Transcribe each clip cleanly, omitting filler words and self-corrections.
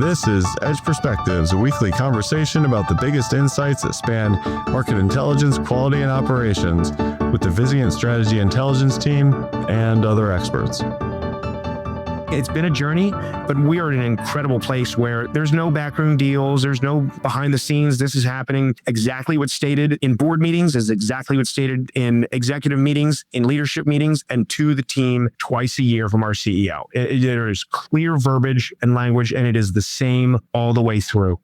This is Edge Perspectives, a weekly conversation about the biggest insights that span market intelligence, quality, and operations with the Vizient Strategy Intelligence team and other experts. It's been a journey, but we are in an incredible place where there's no backroom deals. There's no behind the scenes. This is happening exactly what's stated in board meetings, is exactly what's stated in executive meetings, in leadership meetings, and to the team twice a year from our CEO. There is clear verbiage and language, and it is the same all the way through.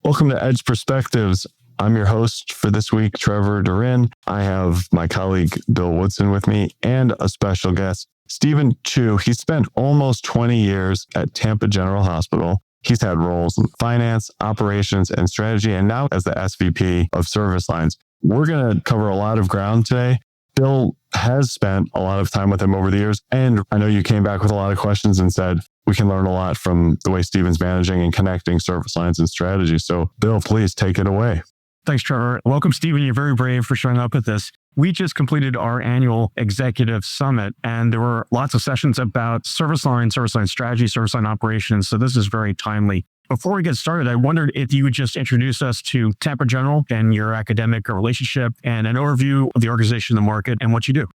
Welcome to Edge Perspectives. I'm your host for this week, Trevor DaRin. I have my colleague, Bill Woodson, with me and a special guest, Stephen Chu. He spent almost 20 years at Tampa General Hospital. He's had roles in finance, operations, and strategy, and now as the SVP of Service Lines. We're going to cover a lot of ground today. Bill has spent a lot of time with him over the years, and I know you came back with a lot of questions and said we can learn a lot from the way Stephen's managing and connecting service lines and strategy. So, Bill, please take it away. Thanks, Trevor. Welcome, Stephen. You're very brave for showing up at this. We just completed our annual executive summit, and there were lots of sessions about service line strategy, service line operations. So this is very timely. Before we get started, I wondered if you would just introduce us to Tampa General and your academic relationship and an overview of the organization, the market, and what you do.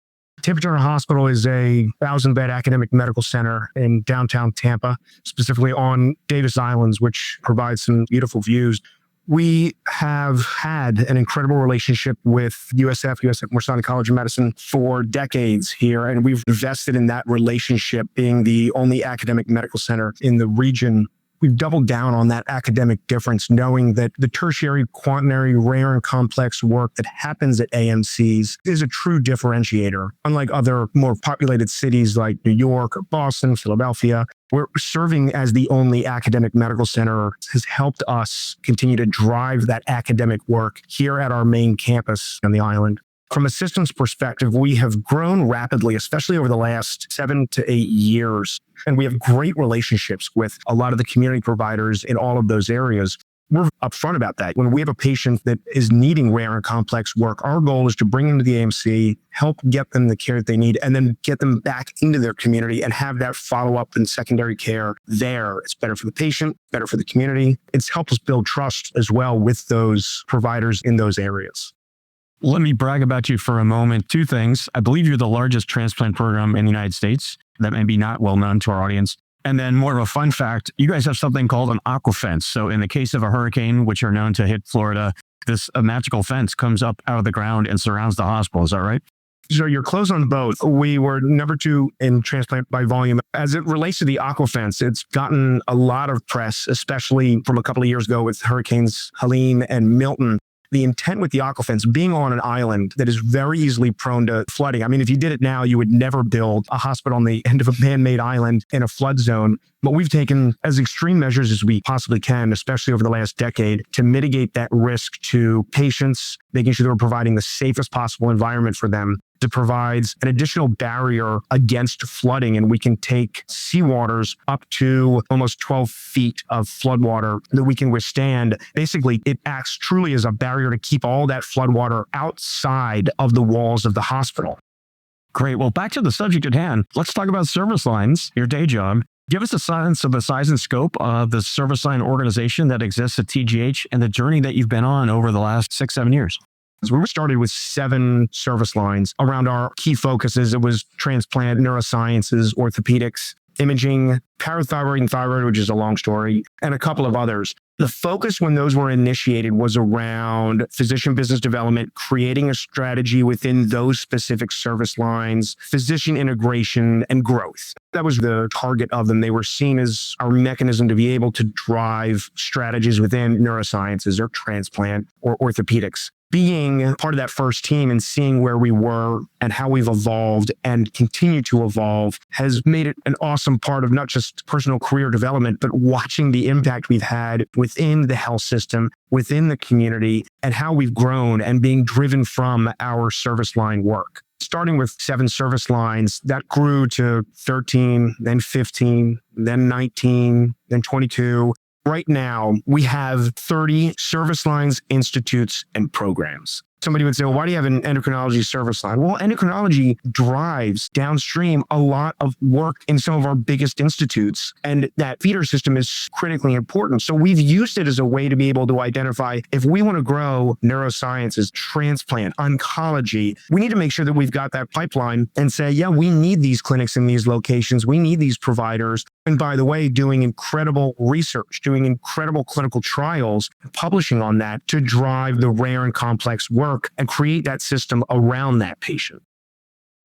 Tampa General Hospital is a 1,000-bed academic medical center in downtown Tampa, specifically on Davis Islands, which provides some beautiful views. We have had an incredible relationship with USF Morsani College of Medicine for decades here, and we've invested in that relationship being the only academic medical center in the region. We've doubled down on that academic difference, knowing that the tertiary, quaternary, rare, and complex work that happens at AMCs is a true differentiator. Unlike other more populated cities like New York or Boston, Philadelphia, we're serving as the only academic medical center has helped us continue to drive that academic work here at our main campus on the island. From a systems perspective, we have grown rapidly, especially over the last 7 to 8 years. And we have great relationships with a lot of the community providers in all of those areas. We're upfront about that. When we have a patient that is needing rare and complex work, our goal is to bring them to the AMC, help get them the care that they need, and then get them back into their community and have that follow-up and secondary care there. It's better for the patient, better for the community. It's helped us build trust as well with those providers in those areas. Let me brag about you for a moment. 2 things. I believe you're the largest transplant program in the United States. That may be not well known to our audience. And then more of a fun fact, you guys have something called an aqua fence. So in the case of a hurricane, which are known to hit Florida, this magical fence comes up out of the ground and surrounds the hospital. Is that right? So you're close on both. We were number 2 in transplant by volume. As it relates to the aqua fence, it's gotten a lot of press, especially from a couple of years ago with Hurricanes Helene and Milton. The intent with the aqua fence being on an island that is very easily prone to flooding. I mean, if you did it now, you would never build a hospital on the end of a man-made island in a flood zone. But we've taken as extreme measures as we possibly can, especially over the last decade, to mitigate that risk to patients, making sure that we're providing the safest possible environment for them. It provides an additional barrier against flooding, and we can take seawaters up to almost 12 feet of floodwater that we can withstand. Basically, it acts truly as a barrier to keep all that floodwater outside of the walls of the hospital. Great. Well, back to the subject at hand. Let's talk about service lines, your day job. Give us a sense of the size and scope of the service line organization that exists at TGH and the journey that you've been on over the last 6-7 years. So we started with 7 service lines. Around our key focuses, it was transplant, neurosciences, orthopedics, imaging, parathyroid and thyroid, which is a long story, and a couple of others. The focus when those were initiated was around physician business development, creating a strategy within those specific service lines, physician integration, and growth. That was the target of them. They were seen as our mechanism to be able to drive strategies within neurosciences or transplant or orthopedics. Being part of that first team and seeing where we were and how we've evolved and continue to evolve has made it an awesome part of not just personal career development, but watching the impact we've had within the health system, within the community, and how we've grown and being driven from our service line work. Starting with 7 service lines, that grew to 13, then 15, then 19, then 22. Right now, we have 30 service lines, institutes, and programs. Somebody would say, well, why do you have an endocrinology service line? Well, endocrinology drives downstream a lot of work in some of our biggest institutes, and that feeder system is critically important. So we've used it as a way to be able to identify if we want to grow neurosciences, transplant, oncology, we need to make sure that we've got that pipeline and say, yeah, we need these clinics in these locations. We need these providers. And by the way, doing incredible research, doing incredible clinical trials, publishing on that to drive the rare and complex work and create that system around that patient.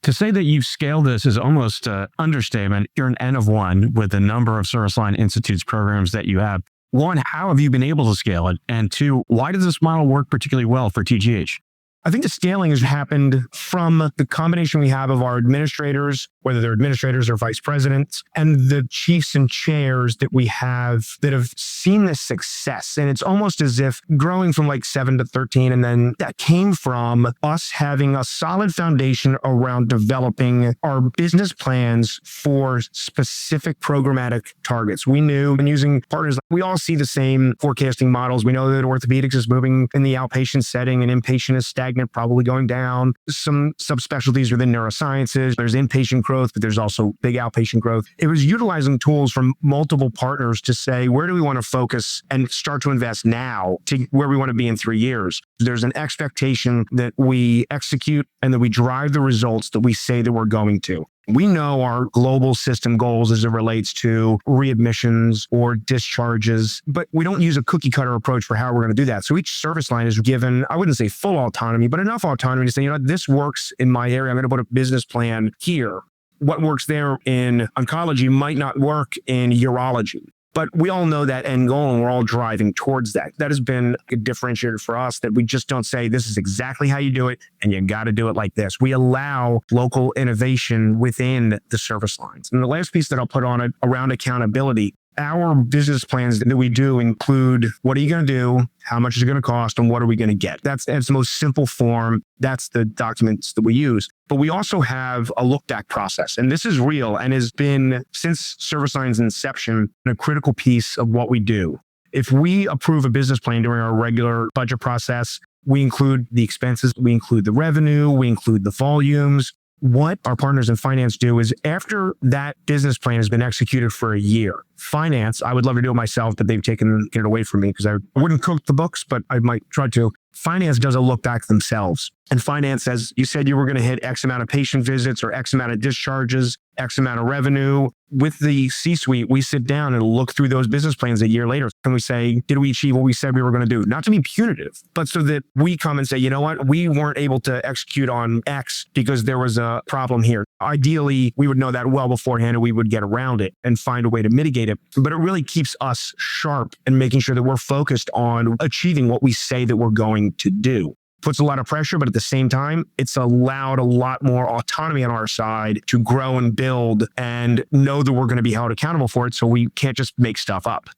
To say that you've scaled this is almost an understatement. You're an N of one with the number of service line institutes programs that you have. One, how have you been able to scale it? And two, why does this model work particularly well for TGH? I think the scaling has happened from the combination we have of our administrators, whether they're administrators or vice presidents, and the chiefs and chairs that we have that have seen this success. And it's almost as if growing from like 7 to 13, and then that came from us having a solid foundation around developing our business plans for specific programmatic targets. We knew, and using partners, we all see the same forecasting models. We know that orthopedics is moving in the outpatient setting and inpatient is stagnant, probably going down. Some subspecialties within neurosciences. There's inpatient growth, but there's also big outpatient growth. It was utilizing tools from multiple partners to say, where do we want to focus and start to invest now to where we want to be in 3 years? There's an expectation that we execute and that we drive the results that we say that we're going to. We know our global system goals as it relates to readmissions or discharges, but we don't use a cookie cutter approach for how we're going to do that. So each service line is given, I wouldn't say full autonomy, but enough autonomy to say, this works in my area. I'm going to put a business plan here. What works there in oncology might not work in urology. But we all know that end goal and we're all driving towards that. That has been a differentiator for us, that we just don't say this is exactly how you do it and you got to do it like this. We allow local innovation within the service lines. And the last piece that I'll put on it around accountability, our business plans that we do include what are you going to do, how much is it going to cost, and what are we going to get? That's the most simple form. That's the documents that we use. But we also have a look back process. And this is real and has been, since Service Line's inception, a critical piece of what we do. If we approve a business plan during our regular budget process, we include the expenses, we include the revenue, we include the volumes. What our partners in finance do is after that business plan has been executed for a year, finance, I would love to do it myself, but they've taken it away from me because I wouldn't cook the books, but I might try to. Finance does a look back themselves. And finance says, you said you were going to hit X amount of patient visits or X amount of discharges, X amount of revenue. With the C-suite, we sit down and look through those business plans a year later. And we say, did we achieve what we said we were going to do? Not to be punitive, but so that we come and say, you know what? We weren't able to execute on X because there was a problem here. Ideally, we would know that well beforehand and we would get around it and find a way to mitigate it. But it really keeps us sharp and making sure that we're focused on achieving what we say that we're going to do. Puts a lot of pressure, but at the same time, it's allowed a lot more autonomy on our side to grow and build and know that we're going to be held accountable for it. So we can't just make stuff up.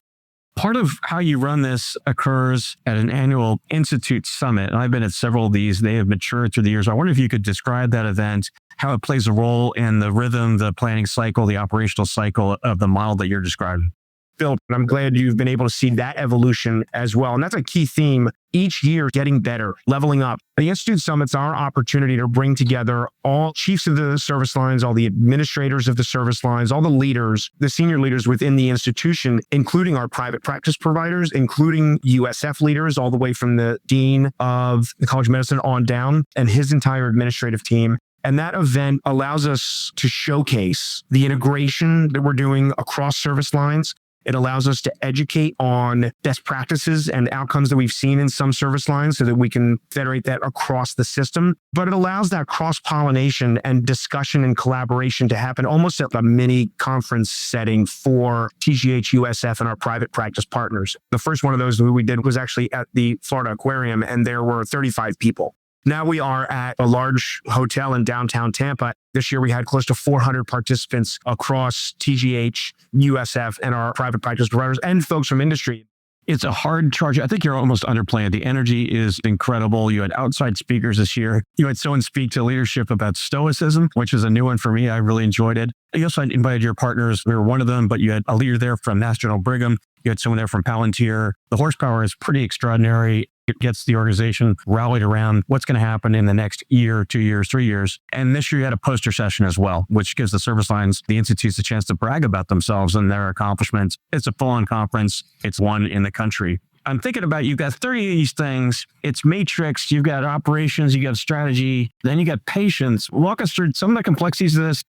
Part of how you run this occurs at an annual Institute Summit. And I've been at several of these. They have matured through the years. I wonder if you could describe that event, how it plays a role in the rhythm, the planning cycle, the operational cycle of the model that you're describing. Bill, I'm glad you've been able to see that evolution as well. And that's a key theme. Each year, getting better, leveling up. The Institute Summit's our opportunity to bring together all chiefs of the service lines, all the administrators of the service lines, all the leaders, the senior leaders within the institution, including our private practice providers, including USF leaders, all the way from the dean of the College of Medicine on down and his entire administrative team. And that event allows us to showcase the integration that we're doing across service lines. It allows us to educate on best practices and outcomes that we've seen in some service lines so that we can federate that across the system. But it allows that cross-pollination and discussion and collaboration to happen almost at a mini conference setting for TGH, USF, and our private practice partners. The first one of those that we did was actually at the Florida Aquarium, and there were 35 people. Now we are at a large hotel in downtown Tampa. This year we had close to 400 participants across TGH, USF, and our private practice providers and folks from industry. It's a hard charge. I think you're almost underplaying. The energy is incredible. You had outside speakers this year. You had someone speak to leadership about stoicism, which is a new one for me. I really enjoyed it. You also invited your partners. We were one of them, but you had a leader there from Mass General Brigham. You had someone there from Palantir. The horsepower is pretty extraordinary. It gets the organization rallied around what's going to happen in the next year, 2 years, 3 years. And this year you had a poster session as well, which gives the service lines, the institutes, a chance to brag about themselves and their accomplishments. It's a full-on conference. It's one in the country. I'm thinking about, you've got 30 of these things. It's matrix. You've got operations. You got strategy. Then you got patients. Walk us through some of the complexities of this.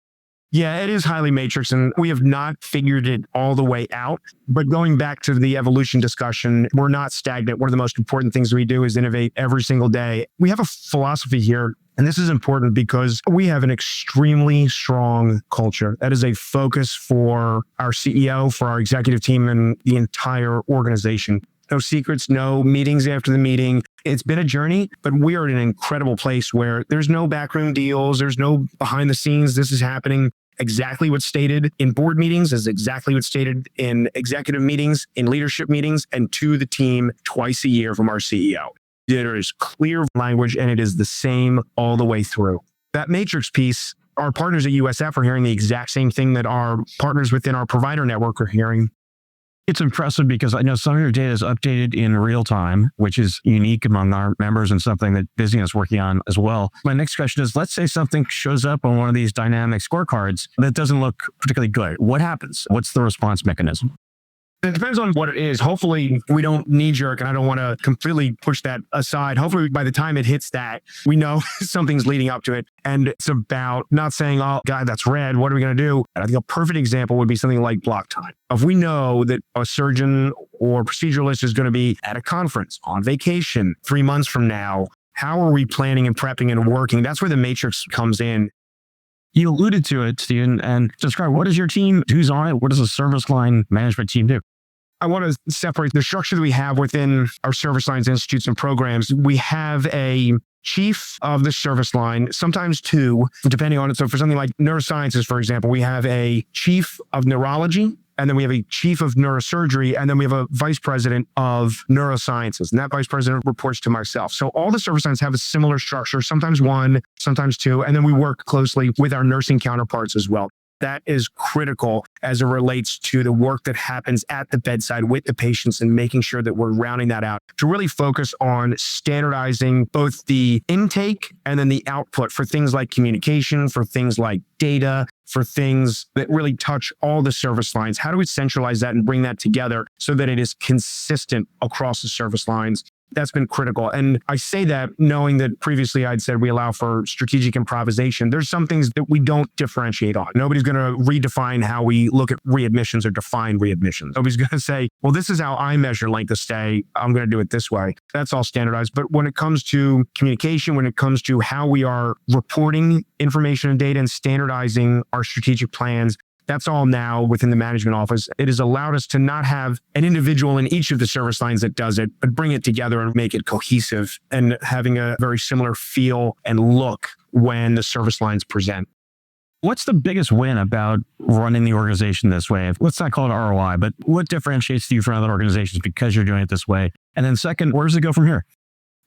Yeah, it is highly matrix, and we have not figured it all the way out. But going back to the evolution discussion, we're not stagnant. One of the most important things we do is innovate every single day. We have a philosophy here, and this is important because we have an extremely strong culture. That is a focus for our CEO, for our executive team, and the entire organization. No secrets, no meetings after the meeting. It's been a journey, but we are in an incredible place where there's no backroom deals. There's no behind the scenes. This is happening exactly what's stated in board meetings, is exactly what's stated in executive meetings, in leadership meetings, and to the team twice a year from our CEO. There is clear language, and it is the same all the way through. That matrix piece, our partners at USF are hearing the exact same thing that our partners within our provider network are hearing. It's impressive because I know some of your data is updated in real time, which is unique among our members and something that Vizient is working on as well. My next question is, let's say something shows up on one of these dynamic scorecards that doesn't look particularly good. What happens? What's the response mechanism? It depends on what it is. Hopefully, we don't knee-jerk, and I don't want to completely push that aside. Hopefully, by the time it hits that, we know something's leading up to it. And it's about not saying, oh, God, that's red. What are we going to do? And I think a perfect example would be something like block time. If we know that a surgeon or proceduralist is going to be at a conference, on vacation, 3 months from now, how are we planning and prepping and working? That's where the matrix comes in. You alluded to it, Stephen, and describe, what is your team? Who's on it? What does a service line management team do? I want to separate the structure that we have within our service lines, institutes, and programs. We have a chief of the service line, sometimes two, depending on it. So for something like neurosciences, for example, we have a chief of neurology, and then we have a chief of neurosurgery, and then we have a vice president of neurosciences. And that vice president reports to myself. So all the service lines have a similar structure, sometimes one, sometimes two, and then we work closely with our nursing counterparts as well. That is critical as it relates to the work that happens at the bedside with the patients and making sure that we're rounding that out to really focus on standardizing both the intake and then the output for things like communication, for things like data, for things that really touch all the service lines. How do we centralize that and bring that together so that it is consistent across the service lines? That's been critical. And I say that knowing that previously I'd said we allow for strategic improvisation. There's some things that we don't differentiate on. Nobody's going to redefine how we look at readmissions or define readmissions. Nobody's going to say, well, this is how I measure length of stay. I'm going to do it this way. That's all standardized. But when it comes to communication, when it comes to how we are reporting information and data and standardizing our strategic plans, that's all now within the management office. It has allowed us to not have an individual in each of the service lines that does it, but bring it together and make it cohesive and having a very similar feel and look when the service lines present. What's the biggest win about running the organization this way? Let's not call it ROI, but what differentiates you from other organizations because you're doing it this way? And then second, where does it go from here?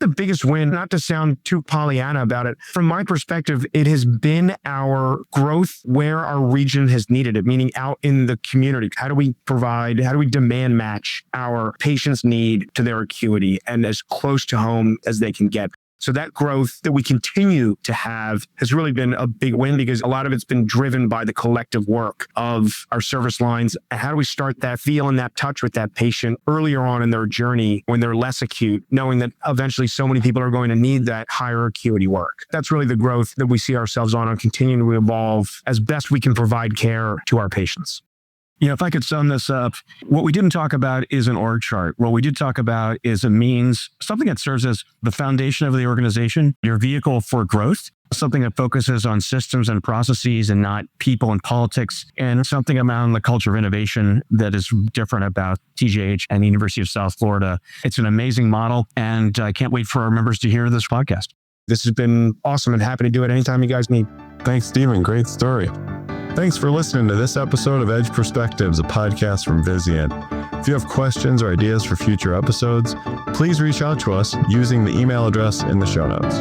The biggest win, not to sound too Pollyanna about it, from my perspective, it has been our growth where our region has needed it, meaning out in the community. How do we demand match our patients' need to their acuity and as close to home as they can get? So that growth that we continue to have has really been a big win because a lot of it's been driven by the collective work of our service lines. And how do we start that feel and that touch with that patient earlier on in their journey when they're less acute, knowing that eventually so many people are going to need that higher acuity work? That's really the growth that we see ourselves on and continuing to evolve as best we can provide care to our patients. If I could sum this up, what we didn't talk about is an org chart. What we did talk about is a means, something that serves as the foundation of the organization, your vehicle for growth, something that focuses on systems and processes and not people and politics, and something around the culture of innovation that is different about TGH and the University of South Florida. It's an amazing model, and I can't wait for our members to hear this podcast. This has been awesome and happy to do it anytime you guys need. Thanks, Stephen. Great story. Thanks for listening to this episode of Edge Perspectives, a podcast from Vizient. If you have questions or ideas for future episodes, please reach out to us using the email address in the show notes.